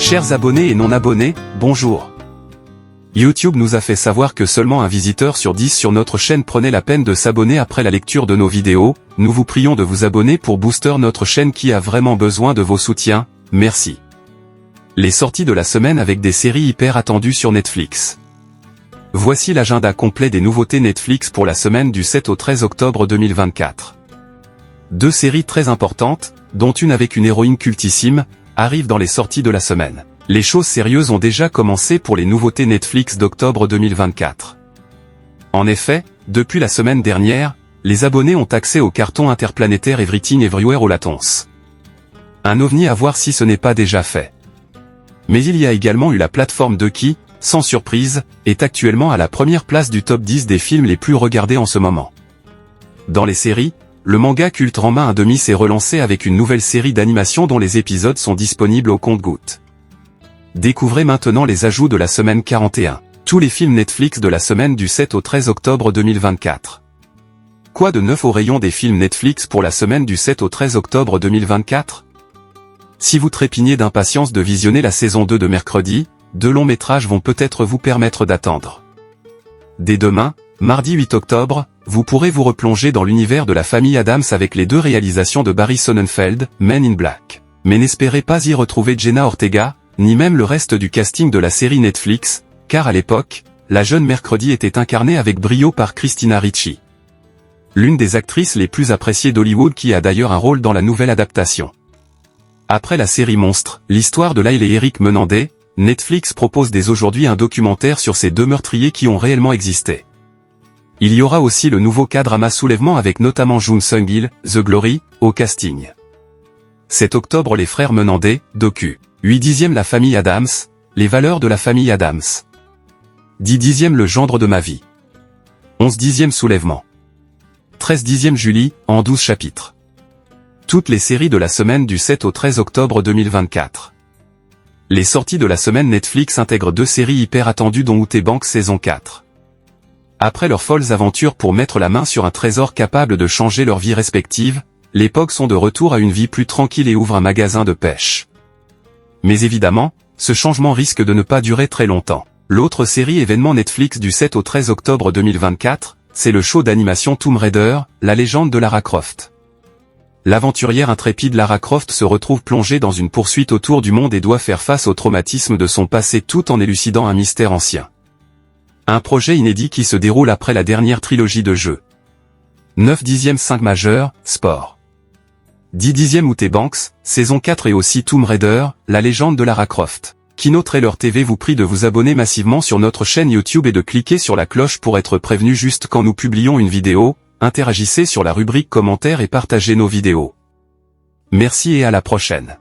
Chers abonnés et non abonnés, bonjour. YouTube nous a fait savoir que seulement un visiteur sur 10 sur notre chaîne prenait la peine de s'abonner après la lecture de nos vidéos. Nous vous prions de vous abonner pour booster notre chaîne qui a vraiment besoin de vos soutiens, merci. Les sorties de la semaine avec des séries hyper attendues sur Netflix. Voici l'agenda complet des nouveautés Netflix pour la semaine du 7 au 13 octobre 2024. Deux séries très importantes, dont une avec une héroïne cultissime, arrivent dans les sorties de la semaine. Les choses sérieuses ont déjà commencé pour les nouveautés Netflix d'octobre 2024. En effet, depuis la semaine dernière, les abonnés ont accès au carton interplanétaire Everything Everywhere All at Once. Un ovni à voir si ce n'est pas déjà fait. Mais il y a également eu la plateforme de qui, sans surprise, est actuellement à la première place du top 10 des films les plus regardés en ce moment. Dans les séries, le manga culte Ranma 1/2 s'est relancé avec une nouvelle série d'animation dont les épisodes sont disponibles au compte-gouttes. Découvrez maintenant les ajouts de la semaine 41. Tous les films Netflix de la semaine du 7 au 13 octobre 2024. Quoi de neuf au rayon des films Netflix pour la semaine du 7 au 13 octobre 2024 ? Si vous trépignez d'impatience de visionner la saison 2 de mercredi, deux longs métrages vont peut-être vous permettre d'attendre. Dès demain, mardi 8 octobre, vous pourrez vous replonger dans l'univers de la famille Addams avec les deux réalisations de Barry Sonnenfeld, Men in Black. Mais n'espérez pas y retrouver Jenna Ortega, ni même le reste du casting de la série Netflix, car à l'époque, la jeune mercredi était incarnée avec brio par Christina Ricci. L'une des actrices les plus appréciées d'Hollywood qui a d'ailleurs un rôle dans la nouvelle adaptation. Après la série Monstre, l'histoire de Lyle et Eric Menandez, Netflix propose dès aujourd'hui un documentaire sur ces deux meurtriers qui ont réellement existé. Il y aura aussi le nouveau K-drama Soulèvement avec notamment Jung Sung-il, The Glory, au casting. 7 octobre Les Frères Menandez, docu. 8/10 La famille Addams, les valeurs de la famille Addams. 10/10 Le gendre de ma vie. 11/10 Soulèvement. 13/10 Julie, en 12 chapitres. Toutes les séries de la semaine du 7 au 13 octobre 2024. Les sorties de la semaine Netflix intègrent deux séries hyper attendues dont Outer Banks saison 4. Après leurs folles aventures pour mettre la main sur un trésor capable de changer leur vie respective, les Pogs sont de retour à une vie plus tranquille et ouvrent un magasin de pêche. Mais évidemment, ce changement risque de ne pas durer très longtemps. L'autre série événement Netflix du 7 au 13 octobre 2024, c'est le show d'animation Tomb Raider, la légende de Lara Croft. L'aventurière intrépide Lara Croft se retrouve plongée dans une poursuite autour du monde et doit faire face au traumatisme de son passé tout en élucidant un mystère ancien. Un projet inédit qui se déroule après la dernière trilogie de jeux. 9/10 5 majeur, sport. 10/10 Outer Banks, saison 4 et aussi Tomb Raider, la légende de Lara Croft. Kino Trailer TV vous prie de vous abonner massivement sur notre chaîne YouTube et de cliquer sur la cloche pour être prévenu juste quand nous publions une vidéo. Interagissez sur la rubrique commentaires et partagez nos vidéos. Merci et à la prochaine.